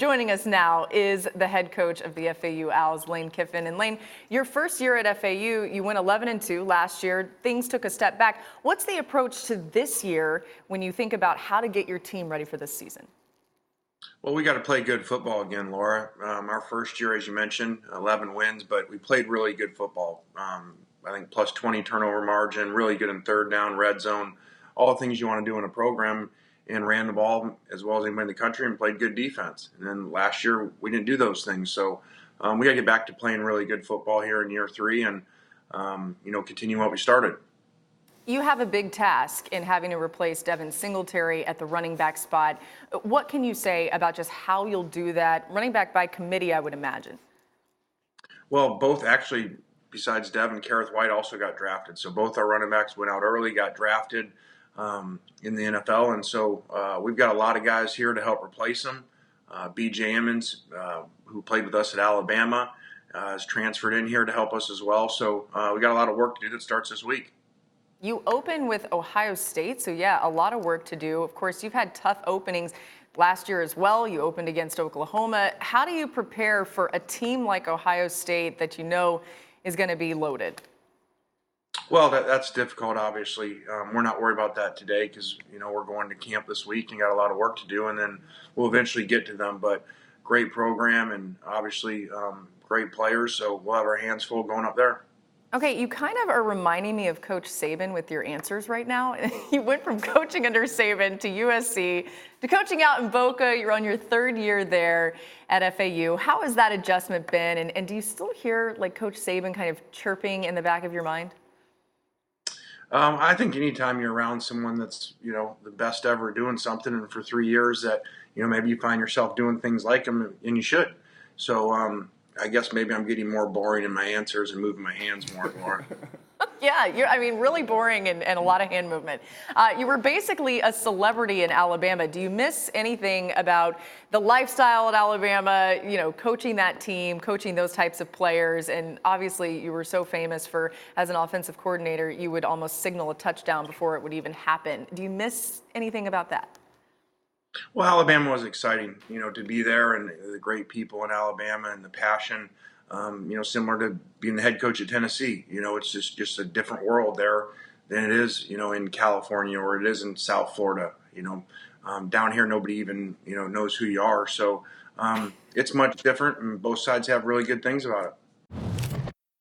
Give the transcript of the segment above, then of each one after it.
Joining us now is the head coach of the FAU Owls, Lane Kiffin. And Lane, your first year at FAU, you went 11-2 last year. Things took a step back. What's the approach to this year when you think about how to get your team ready for this season? Well, we got to play good football again, Laura. Our first year, as you mentioned, 11 wins, but we played really good football. I think plus 20 turnover margin, really good in third down, red zone, all the things you want to do in a program, and ran the ball as well as anybody in the country and played good defense. And then last year, we didn't do those things. So we got to get back to playing really good football here in year three and, continue what we started. You have a big task in having to replace Devin Singletary at the running back spot. What can you say about just how you'll do that? Running back by committee, I would imagine. Well, both actually, besides Devin, Kareth White also got drafted. So both our running backs went out early, got drafted in the NFL. And so we've got a lot of guys here to help replace them. B.J. Emmons, who played with us at Alabama, has transferred in here to help us as well. So we got a lot of work to do that starts this week. You open with Ohio State, so yeah, a lot of work to do. Of course, you've had tough openings last year as well. You opened against Oklahoma. How do you prepare for a team like Ohio State that you know is going to be loaded? Well, that's difficult, obviously. We're not worried about that today because, we're going to camp this week and got a lot of work to do, and then we'll eventually get to them. But great program and obviously great players, so we'll have our hands full going up there. Okay, you kind of are reminding me of Coach Saban with your answers right now. You went from coaching under Saban to USC to coaching out in Boca. You're on your third year there at FAU. How has that adjustment been? And do you still hear like Coach Saban kind of chirping in the back of your mind? I think anytime you're around someone that's, the best ever doing something, and for 3 years that, maybe you find yourself doing things like them, and you should. So I guess maybe I'm getting more boring in my answers and moving my hands more and more. Yeah, really boring and a lot of hand movement. You were basically a celebrity in Alabama. Do you miss anything about the lifestyle at Alabama, coaching that team, coaching those types of players? And obviously you were so famous for, as an offensive coordinator, you would almost signal a touchdown before it would even happen. Do you miss anything about that? Well, Alabama was exciting, to be there, and the great people in Alabama and the passion, similar to being the head coach at Tennessee. It's just a different world there than it is, in California or it is in South Florida. Down here, nobody even, knows who you are. So it's much different, and both sides have really good things about it.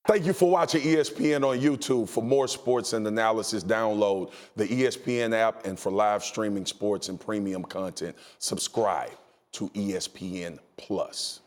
Thank you for watching ESPN on YouTube. For more sports and analysis, download the ESPN app, and for live streaming sports and premium content, subscribe to ESPN Plus.